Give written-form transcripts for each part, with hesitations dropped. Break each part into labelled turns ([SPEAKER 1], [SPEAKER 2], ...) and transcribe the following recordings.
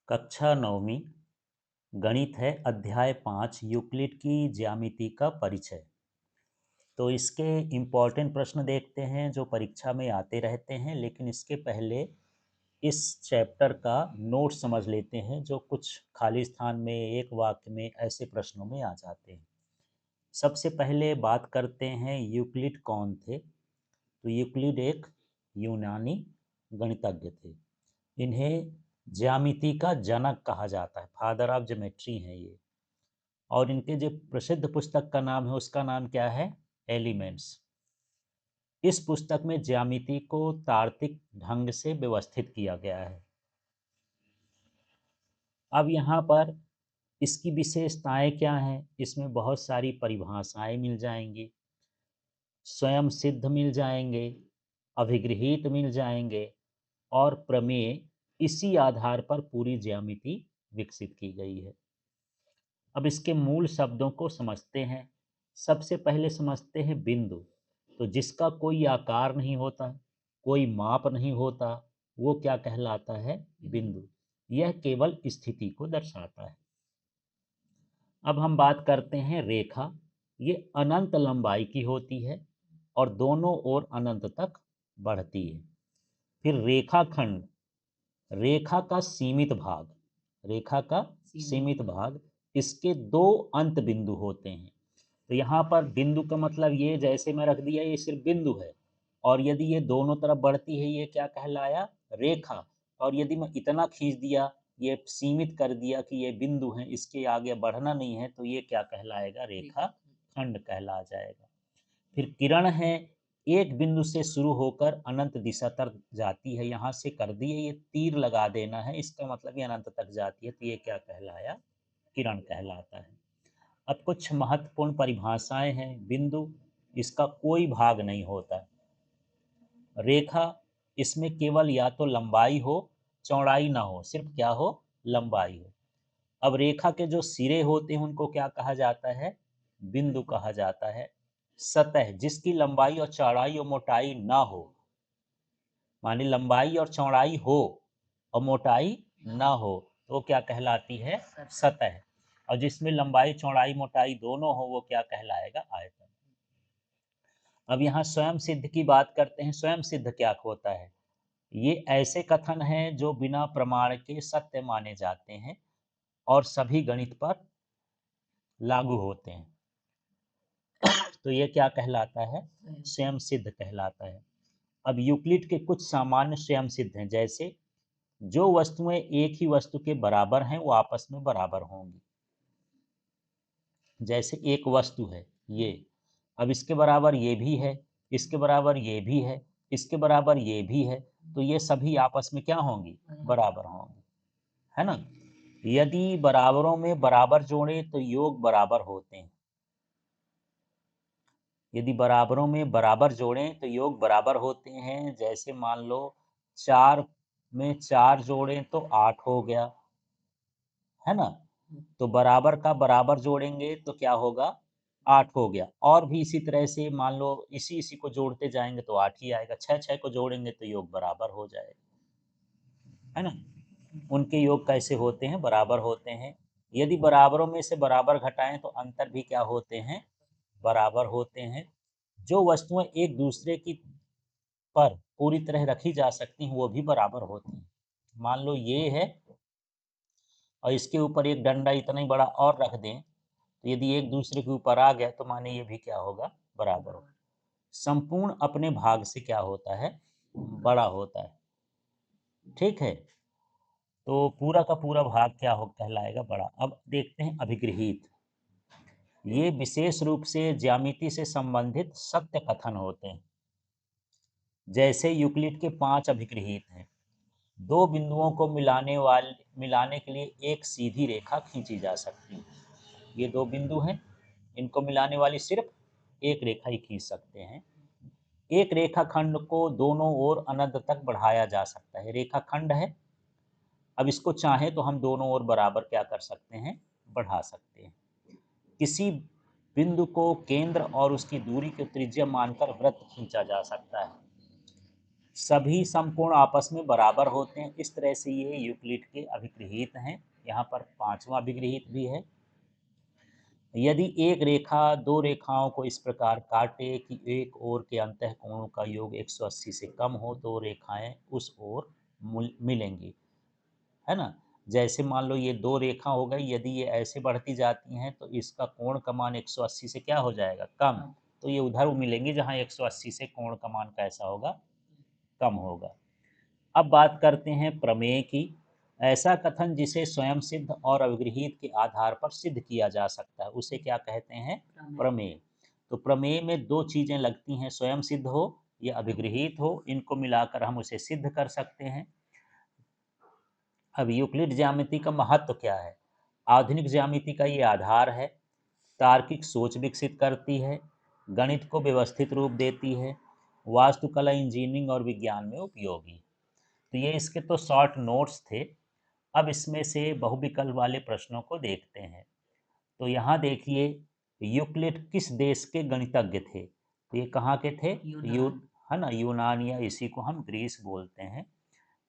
[SPEAKER 1] कक्षा नौवीं गणित है अध्याय 5 यूक्लिड की ज्यामिति का परिचय। तो इसके इम्पोर्टेंट प्रश्न देखते हैं जो परीक्षा में आते रहते हैं, लेकिन इसके पहले इस चैप्टर का नोट समझ लेते हैं जो कुछ खाली स्थान में एक वाक्य में ऐसे प्रश्नों में आ जाते हैं। सबसे पहले बात करते हैं यूक्लिड कौन थे। तो यूक्लिड एक यूनानी गणितज्ञ थे। इन्हें ज्यामिति का जनक कहा जाता है, फादर ऑफ ज्योमेट्री हैं ये। और इनके जो प्रसिद्ध पुस्तक का नाम है उसका नाम क्या है? एलिमेंट्स। इस पुस्तक में ज्यामिति को तार्किक ढंग से व्यवस्थित किया गया है। अब यहाँ पर इसकी विशेषताएं क्या हैं? इसमें बहुत सारी परिभाषाएं मिल जाएंगी, स्वयं सिद्ध मिल जाएंगे, अभिगृहित मिल जाएंगे और प्रमेय। इसी आधार पर पूरी ज्यामिति विकसित की गई है। अब इसके मूल शब्दों को समझते हैं। सबसे पहले समझते हैं बिंदु। तो जिसका कोई आकार नहीं होता, कोई माप नहीं होता, वो क्या कहलाता है? बिंदु। यह केवल स्थिति को दर्शाता है। अब हम बात करते हैं रेखा। ये अनंत लंबाई की होती है और दोनों ओर अनंत तक बढ़ती है। फिर रेखाखंड, रेखा का सीमित भाग, रेखा का सीमित भाग, इसके दो अंत बिंदु होते हैं। तो यहाँ पर बिंदु का मतलब ये, जैसे मैं रख दिया ये सिर्फ बिंदु है, और यदि ये दोनों तरफ बढ़ती है ये क्या कहलाया? रेखा। और यदि मैं इतना खींच दिया, ये सीमित कर दिया कि ये बिंदु है, इसके आगे बढ़ना नहीं है, तो ये क्या कहलाएगा? रेखा खंड कहला जाएगा। फिर किरण है, एक बिंदु से शुरू होकर अनंत दिशा तक जाती है। यहाँ से कर दिए, ये तीर लगा देना है, इसका मतलब ये अनंत तक जाती है, तो ये क्या कहलाया? किरण कहलाता है। अब कुछ महत्वपूर्ण परिभाषाएं हैं। बिंदु, इसका कोई भाग नहीं होता। रेखा, इसमें केवल या तो लंबाई हो, चौड़ाई ना हो, सिर्फ क्या हो? लंबाई हो। अब रेखा के जो सिरे होते हैं उनको क्या कहा जाता है? बिंदु कहा जाता है। सतह, जिसकी लंबाई और चौड़ाई और मोटाई ना हो, मानी लंबाई और चौड़ाई हो और मोटाई ना हो, तो वो क्या कहलाती है? सतह। और जिसमें लंबाई चौड़ाई मोटाई दोनों हो वो क्या कहलाएगा? आयतन। अब यहाँ स्वयं सिद्ध की बात करते हैं। स्वयं सिद्ध क्या होता है? ये ऐसे कथन हैं जो बिना प्रमाण के सत्य माने जाते हैं और सभी गणित पर लागू होते हैं। तो ये क्या कहलाता है? स्वयं सिद्ध कहलाता है। अब यूक्लिड के कुछ सामान्य स्वयं सिद्ध हैं, जैसे जो वस्तुएं एक ही वस्तु के बराबर हैं वो आपस में बराबर होंगी। जैसे एक वस्तु है ये, अब इसके बराबर ये भी है, इसके बराबर ये भी है, इसके बराबर ये भी है, तो ये सभी आपस में क्या होंगी? बराबर होंगी, है ना? यदि बराबरों में बराबर जोड़े तो योग बराबर होते हैं। यदि बराबरों में बराबर जोड़ें तो योग बराबर होते हैं। जैसे मान लो 4 में 4 जोड़ें तो 8 हो गया, है ना? तो बराबर का बराबर जोड़ेंगे तो क्या होगा? 8 हो गया। और भी इसी तरह से मान लो इसी इसी को जोड़ते जाएंगे तो 8 ही आएगा। 6 6 को जोड़ेंगे तो योग बराबर हो जाएगा, है ना? उनके योग कैसे होते हैं? बराबर होते हैं। यदि बराबरों में से बराबर घटाएं तो अंतर भी क्या होते हैं? बराबर होते हैं। जो वस्तुएं एक दूसरे की पर पूरी तरह रखी जा सकती हैं वो भी बराबर होती हैं। मान लो ये है और इसके ऊपर एक डंडा इतना ही बड़ा और रख दें, तो यदि एक दूसरे के ऊपर आ गया तो माने ये भी क्या होगा? बराबर होगा। संपूर्ण अपने भाग से क्या होता है? बड़ा होता है। ठीक है, तो पूरा का पूरा भाग क्या हो कहलाएगा? बड़ा। अब देखते हैं अभिगृहित। ये विशेष रूप से ज्यामिति से संबंधित सत्य कथन होते हैं। जैसे यूक्लिड के 5 अभिगृहित हैं। दो बिंदुओं को मिलाने के लिए एक सीधी रेखा खींची जा सकती है। ये दो बिंदु हैं, इनको मिलाने वाली सिर्फ एक रेखा ही खींच सकते हैं। एक रेखाखंड को दोनों ओर अनंत तक बढ़ाया जा सकता है। रेखाखंड है, अब इसको चाहे तो हम दोनों ओर बराबर क्या कर सकते हैं? बढ़ा सकते हैं। किसी बिंदु को केंद्र और उसकी दूरी की त्रिज्या मानकर वृत्त खींचा जा सकता है। सभी समकोण आपस में बराबर होते हैं। इस तरह से ये यूक्लिड के अभिगृहित हैं। यहाँ पर पांचवा अभिगृहित भी है। यदि एक रेखा दो रेखाओं को इस प्रकार काटे कि एक ओर के अंतःकोणों का योग 180 से कम हो तो रेखाएं उस ओर मिलेंगी, है ना। जैसे मान लो ये दो रेखा हो गई, यदि ये ऐसे बढ़ती जाती हैं तो इसका कोण का मान 180 से क्या हो जाएगा, कम। तो ये उधर मिलेंगी जहाँ 180 से कोण का मान कैसा होगा, कम होगा। अब बात करते हैं प्रमेय की। ऐसा कथन जिसे स्वयं सिद्ध और अभिगृहित के आधार पर सिद्ध किया जा सकता है उसे क्या कहते हैं, प्रमेय। तो प्रमेय में दो चीजें लगती हैं, स्वयं सिद्ध हो या अभिगृहित हो, इनको मिलाकर हम उसे सिद्ध कर सकते हैं। अब यूक्लिड ज्यामिति का महत्व क्या है। आधुनिक ज्यामिति का ये आधार है, तार्किक सोच विकसित करती है, गणित को व्यवस्थित रूप देती है, वास्तुकला, इंजीनियरिंग और विज्ञान में उपयोगी। तो ये इसके तो शॉर्ट नोट्स थे। अब इसमें से बहुविकल्प वाले प्रश्नों को देखते हैं। तो यहाँ देखिए, यूक्लिड किस देश के गणितज्ञ थे, तो ये कहाँ के थे, है ना, यूनान, या इसी को हम ग्रीस बोलते हैं।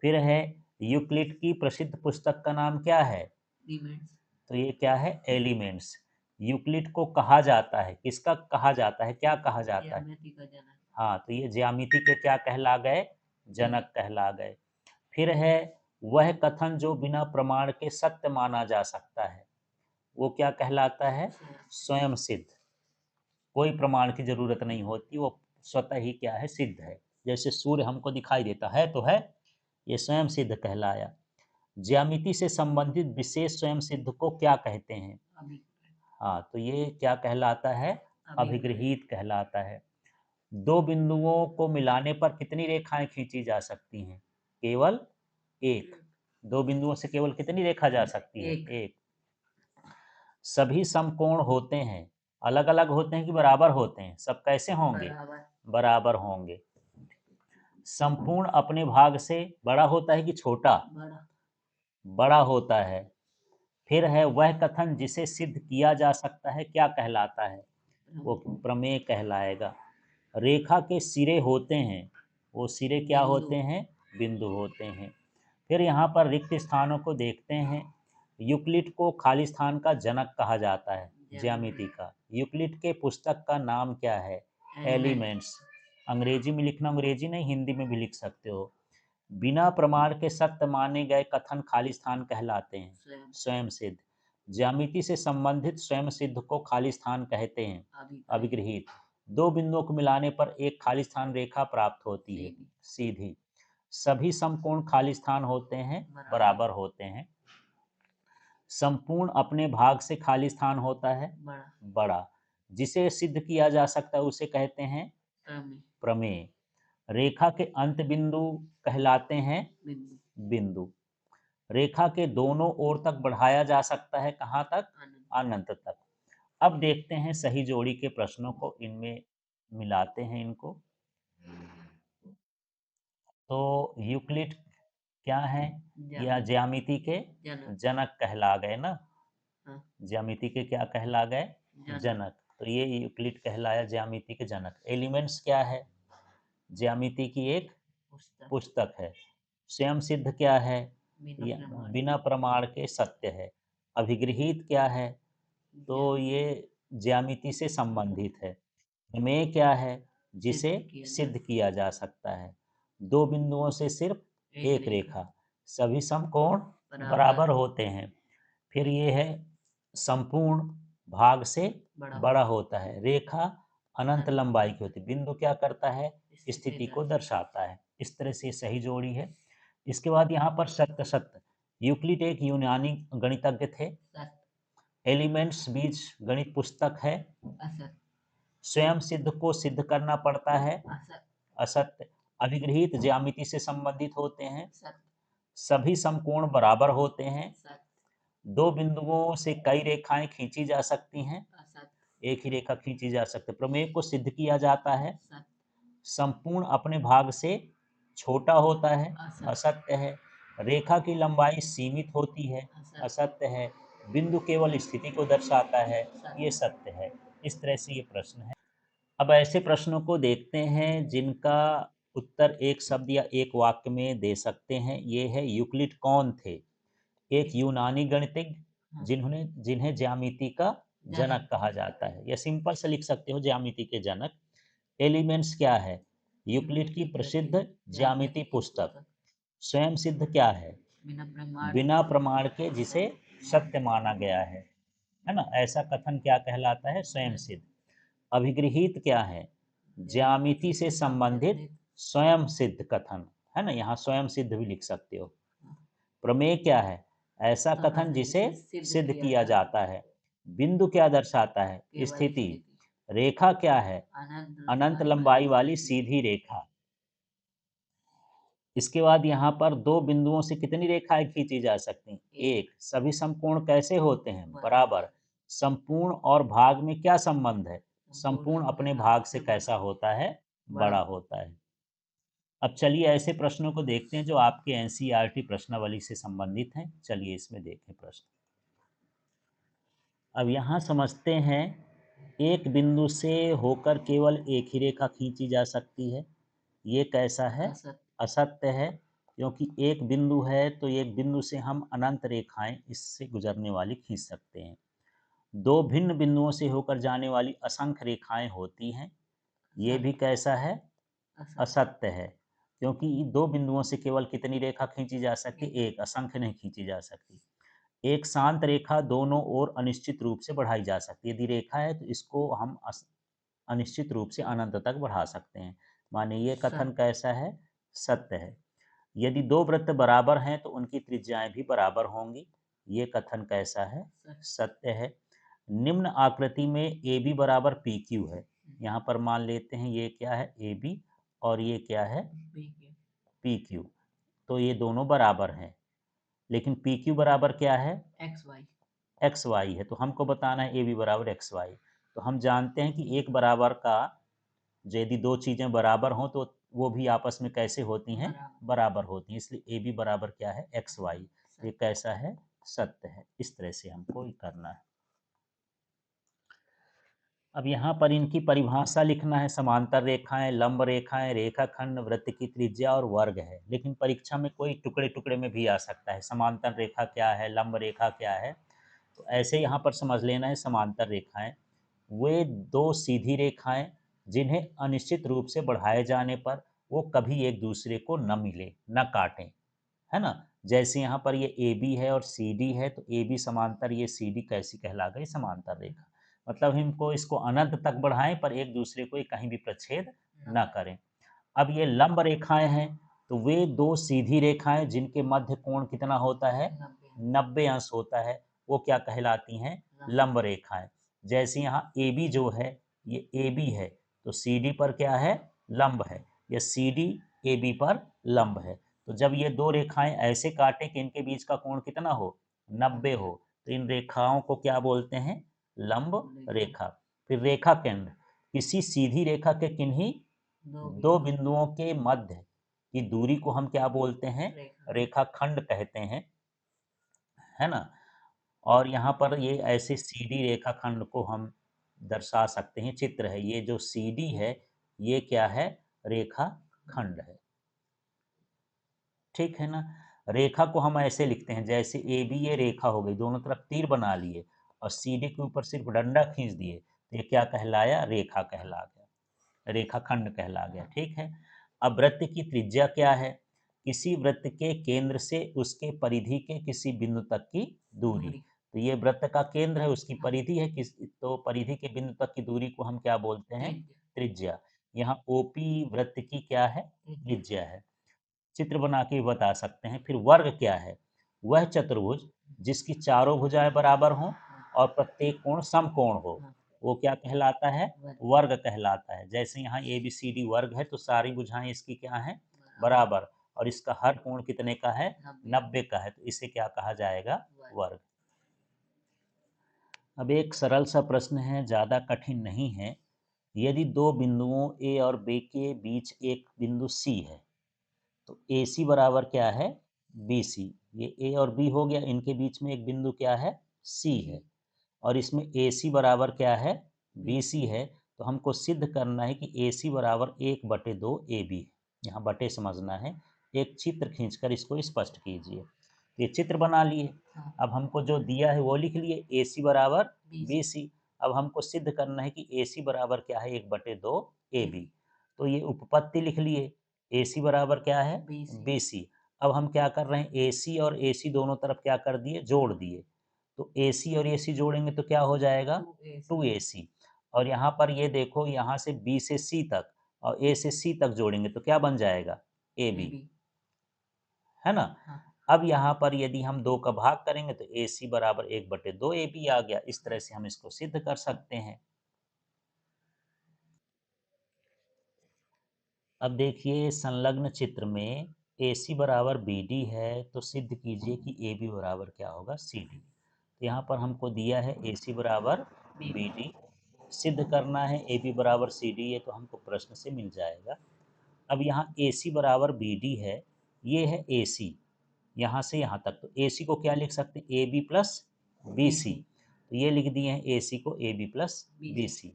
[SPEAKER 1] फिर है, यूक्लिड की प्रसिद्ध पुस्तक का नाम क्या है, तो ये क्या है, एलिमेंट्स। यूक्लिड को कहा जाता है, किसका कहा जाता है, क्या कहा जाता है, हाँ, तो ये ज्यामिति के क्या कहला गए, जनक कहला गए। फिर है, वह कथन जो बिना प्रमाण के सत्य माना जा सकता है वो क्या कहलाता है, स्वयं सिद्ध। कोई प्रमाण की जरूरत नहीं होती, वो स्वतः ही क्या है, सिद्ध है। जैसे सूर्य हमको दिखाई देता है तो है, ये स्वयं सिद्ध कहलाया। ज्यामिति से संबंधित विशेष स्वयं सिद्ध को क्या कहते हैं, हाँ, तो ये क्या कहलाता है, अभिगृहित कहलाता है। दो बिंदुओं को मिलाने पर कितनी रेखाएं खींची जा सकती हैं, केवल एक। दो बिंदुओं से केवल कितनी रेखा जा सकती है, एक। सभी समकोण होते हैं, अलग अलग होते हैं कि बराबर होते हैं, सब कैसे होंगे, बराबर होंगे। संपूर्ण अपने भाग से बड़ा होता है कि छोटा, बड़ा होता है। फिर है, वह कथन जिसे सिद्ध किया जा सकता है क्या कहलाता है, वो प्रमेय कहलाएगा। रेखा के सिरे होते हैं, वो सिरे क्या होते हैं, बिंदु होते हैं। फिर यहाँ पर रिक्त स्थानों को देखते हैं। यूक्लिड को खाली स्थान का जनक कहा जाता है, ज्यामिति का। यूक्लिड के पुस्तक का नाम क्या है, एलिमेंट्स। अंग्रेजी में लिखना, अंग्रेजी नहीं, हिंदी में भी लिख सकते हो। बिना प्रमाण के सत्य माने गए कथन खाली स्थान कहलाते हैं, स्वयं सिद्ध। ज्यामिति से संबंधित स्वयं सिद्ध को खाली स्थान कहते हैं, अभिगृहित। दो बिंदुओं को मिलाने पर एक खाली स्थान रेखा प्राप्त होती है, सीधी। सभी समकोण खाली स्थान होते हैं, बराबर होते हैं। संपूर्ण अपने भाग से खाली स्थान होता है, बड़ा। जिसे सिद्ध किया जा सकता है उसे कहते हैं, प्रमेय। रेखा के अंत बिंदु कहलाते हैं, बिंदु। रेखा के दोनों ओर तक बढ़ाया जा सकता है, कहाँ तक, अनंत तक। अब देखते हैं सही जोड़ी के प्रश्नों को, इनमें मिलाते हैं इनको। तो यूक्लिड क्या है, या ज्यामिति के जनक कहला गए ना, ज्यामिति के क्या कहला गए, जनक। तो ये यूक्लिड कहलाया ज्यामिति के जनक। एलिमेंट्स क्या है, ज्यामिति की एक पुस्तक है। स्वयं सिद्ध क्या है, बिना प्रमाण के सत्य है। अभिगृहित क्या है, तो ये ज्यामिति से संबंधित है। प्रमेय क्या है, जिसे सिद्ध किया जा सकता है। दो बिंदुओं से सिर्फ एक रेखा, सभी समकोण बराबर होते हैं। फिर ये है, संपूर्ण भाग से बड़ा होता है। रेखा अनंत लंबाई की होती है। बिंदु क्या करता है, स्थिति को दर्शाता है। इस तरह से सही जोड़ी है। इसके बाद यहाँ पर सत्य सत्य। यूक्लिड एक यूनानी गणितज्ञ थे। एलिमेंट्स बीज गणित पुस्तक है। स्वयं सिद्ध को सिद्ध करना पड़ता है, असत्य। अभिगृहित ज्यामिति से संबंधित होते हैं, सभी समकोण बराबर होते हैं, दो बिंदुओं से कई रेखाएं खींची जा सकती हैं, एक ही रेखा खींची जा सकती है। प्रमेय को सिद्ध किया जाता है, संपूर्ण अपने भाग से छोटा होता है, असत्य है। रेखा की लंबाई सीमित होती है, असत्य है। बिंदु केवल स्थिति को दर्शाता है, ये सत्य है। इस तरह से ये प्रश्न है। अब ऐसे प्रश्नों को देखते हैं जिनका उत्तर एक शब्द या एक वाक्य में दे सकते हैं। ये है यूक्लिड कौन थे? एक यूनानी गणितज्ञ जिन्हें ज्यामिति का जनक कहा जाता है, या सिंपल से लिख सकते हो ज्यामिति के जनक। एलिमेंट्स क्या है? यूक्लिड की प्रसिद्ध ज्यामिति पुस्तक। स्वयं सिद्ध क्या है? बिना प्रमाण के जिसे सत्य माना गया है ना? ऐसा कथन क्या कहलाता है? स्वयं सिद्ध। अभिगृहित क्या है? ज्यामिति से संबंधित स्वयं सिद्ध कथन, है ना? यहाँ स्वयं सिद्ध भी लिख सकते हो। प्रमेय क्या है? ऐसा कथन जिसे सिद्ध किया जाता है। बिंदु क्या दर्शाता है? स्थिति। रेखा क्या है? अनंत लंबाई वाली सीधी रेखा। इसके बाद यहाँ पर दो बिंदुओं से कितनी रेखाएं खींची जा सकती हैं? एक। सभी समकोण कैसे होते हैं? बराबर। संपूर्ण और भाग में क्या संबंध है? संपूर्ण अपने भाग से कैसा होता है? बड़ा होता है। अब चलिए ऐसे प्रश्नों को देखते हैं जो आपके एनसीईआरटी प्रश्नावली से संबंधित हैं। चलिए इसमें देखें प्रश्न। अब यहाँ समझते हैं, एक बिंदु से होकर केवल एक ही रेखा खींची जा सकती है। ये कैसा है? असत्य है, क्योंकि एक बिंदु है तो एक बिंदु से हम अनंत रेखाएं इससे गुजरने वाली खींच सकते हैं। दो भिन्न बिंदुओं से होकर जाने वाली असंख्य रेखाएं होती हैं। ये भी कैसा है? असत्य है, क्योंकि दो बिंदुओं से केवल कितनी रेखा खींची जा सकती? एक। असंख्य नहीं खींची जा सकती। एक शांत रेखा दोनों ओर अनिश्चित रूप से बढ़ाई जा सकती है। यदि रेखा है तो इसको हम अनिश्चित रूप से अनंत तक बढ़ा सकते हैं। माने ये कथन कैसा है? सत्य है। यदि दो वृत्त बराबर हैं तो उनकी त्रिज्याएं भी बराबर होंगी। ये कथन कैसा है? सत्य है। निम्न आकृति में ए बी बराबर पी क्यू है। यहाँ पर मान लेते हैं ये क्या है? ए बी, और ये क्या है? P Q. तो ये दोनों बराबर हैं, लेकिन पी क्यू बराबर क्या है? एक्स वाई है। तो हमको बताना है ए बी बराबर एक्स वाई। तो हम जानते हैं कि एक बराबर का, यदि दो चीज़ें बराबर हों तो वो भी आपस में कैसे होती हैं? बराबर होती हैं। इसलिए ए बी बराबर क्या है? X Y. ये कैसा है? सत्य है। इस तरह से हमको ये करना है। अब यहाँ पर इनकी परिभाषा लिखना है। समांतर रेखाएं, लंब रेखाएं, रेखाखंड, वृत्त की त्रिज्या और वर्ग है। लेकिन परीक्षा में कोई टुकड़े टुकड़े में भी आ सकता है। समांतर रेखा क्या है? लंब रेखा क्या है? तो ऐसे यहाँ पर समझ लेना है। समांतर रेखाएं वे दो सीधी रेखाएं जिन्हें अनिश्चित रूप से बढ़ाए जाने पर वो कभी एक दूसरे को न मिले, न काटें, है ना? जैसे यहाँ पर ये ए बी है और सी डी है, तो ए बी समांतर ये सी डी कैसी कहला गई? समांतर रेखा। मतलब हमको इसको अनंत तक बढ़ाएं पर एक दूसरे को कहीं भी प्रच्छेद न करें। अब ये लंब रेखाएं हैं, तो वे दो सीधी रेखाएं जिनके मध्य कोण कितना होता है? 90 अंश होता है, वो क्या कहलाती हैं? लंब रेखाएं। जैसे यहाँ ए बी जो है, ये ए बी है, तो सी डी पर क्या है? लंब है। या सी डी ए बी पर लंब है। तो जब ये दो रेखाएं ऐसे काटे कि इनके बीच का कोण कितना हो? 90 हो, तो इन रेखाओं को क्या बोलते हैं? लंब रेखा। फिर रेखा केंद्र, किसी सीधी रेखा के किन्हीं दो बिंदुओं के मध्य की दूरी को हम क्या बोलते हैं? रेखाखंड कहते हैं, है ना? और यहाँ पर ये ऐसे सीधी रेखाखंड को हम दर्शा सकते हैं। चित्र है, ये जो सीडी है ये क्या है? रेखाखंड है। ठीक है ना? रेखा को हम ऐसे लिखते हैं, जैसे ए बी ये रेखा हो गई, दोनों तरफ तीर बना लिए और सीडी के ऊपर सिर्फ डंडा खींच दिए, तो ये क्या कहलाया? रेखा कहला गया, रेखाखंड कहला गया। ठीक है। अब वृत्त की त्रिज्या क्या है? किसी वृत्त के केंद्र से उसके परिधि के किसी बिंदु तक की दूरी। तो ये वृत्त का केंद्र है, उसकी परिधि है किस, तो परिधि के बिंदु तक की दूरी को हम क्या बोलते हैं? त्रिज्या। यहाँ ओपी वृत्त की क्या है? त्रिज्या है। चित्र बना के भी बता सकते हैं। फिर वर्ग क्या है? वह चतुर्भुज जिसकी चारों भुजाएं बराबर हों और प्रत्येक कोण समकोण हो, वो क्या कहलाता है? वर्ग कहलाता है। जैसे यहाँ ए बी सी डी वर्ग है, तो सारी भुजाएं इसकी क्या है? बराबर, और इसका हर कोण कितने का है? 90 का है, तो इसे क्या कहा जाएगा? वर्ग। अब एक सरल सा प्रश्न है, ज़्यादा कठिन नहीं है। यदि दो बिंदुओं ए और बी के बीच एक बिंदु सी है, तो ए सी बराबर क्या है? B C. ये ए और बी हो गया, इनके बीच में एक बिंदु क्या है? सी है, और इसमें ए सी बराबर क्या है? बी सी है। तो हमको सिद्ध करना है कि ए सी बराबर 1/2 ए बी है। यहाँ बटे समझना है, एक चित्र खींचकर इसको स्पष्ट कीजिए। ये चित्र बना लिए।
[SPEAKER 2] हाँ।
[SPEAKER 1] अब हमको जो दिया है वो लिख लिए, ए सी बराबर बी
[SPEAKER 2] BC
[SPEAKER 1] सी। अब हमको सिद्ध करना है कि ए सी बराबर क्या है, 1/2 ए बी। तो ये उपपत्ति लिख लिए, ए सी बराबर क्या है,
[SPEAKER 2] BC
[SPEAKER 1] बी सी। अब हम क्या कर रहे हैं, ए सी और ए सी दोनों तरफ क्या कर दिए, जोड़ दिए। तो ए सी और ए सी जोड़ेंगे तो क्या हो जाएगा, 2AC। और यहाँ पर ये देखो, यहाँ से बी से सी तक और ए से सी तक जोड़ेंगे तो क्या बन जाएगा, ए बी,
[SPEAKER 2] AB
[SPEAKER 1] है ना।
[SPEAKER 2] हाँ।
[SPEAKER 1] अब यहाँ पर यदि हम 2 का भाग करेंगे तो ए सी बराबर 1/2 ए बी आ गया। इस तरह से हम इसको सिद्ध कर सकते हैं। अब देखिए संलग्न चित्र में ए सी बराबर बी डी है, तो सिद्ध कीजिए कि ए बी बराबर क्या होगा, सी डी। तो यहाँ पर हमको दिया है ए सी बराबर बी डी, सिद्ध करना है ए बी बराबर सी डी, ये तो हमको प्रश्न से मिल जाएगा। अब यहाँ ए सी बराबर बी डी है, ये है ए सी, यहाँ से यहाँ तक। तो ए सी को क्या लिख सकते हैं, A B plus B C. तो ये लिख दिए हैं ए सी को A B plus B C.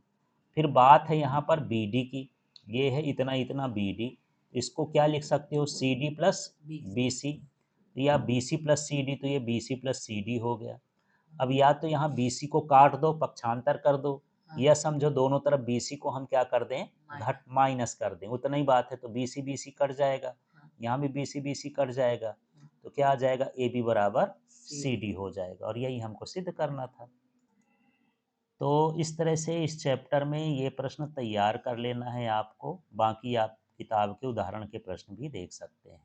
[SPEAKER 1] फिर बात है यहाँ पर बी डी की, ये है इतना इतना बी डी, इसको क्या लिख सकते हो, C D plus B C, या B C plus C D, तो ये B C plus C D हो गया। अब या तो यहाँ बी सी को काट दो, पक्षांतर कर दो, या समझो दोनों तरफ बी सी को हम क्या कर दें, घट माइनस कर दें, उतना ही बात है। तो बी सी कट जाएगा, यहाँ भी बी सी कट जाएगा, तो क्या आ जाएगा, ए बी बराबर सी डी हो जाएगा। और यही हमको सिद्ध करना था। तो इस तरह से इस चैप्टर में ये प्रश्न तैयार कर लेना है आपको। बाकी आप किताब के उदाहरण के प्रश्न भी देख सकते हैं।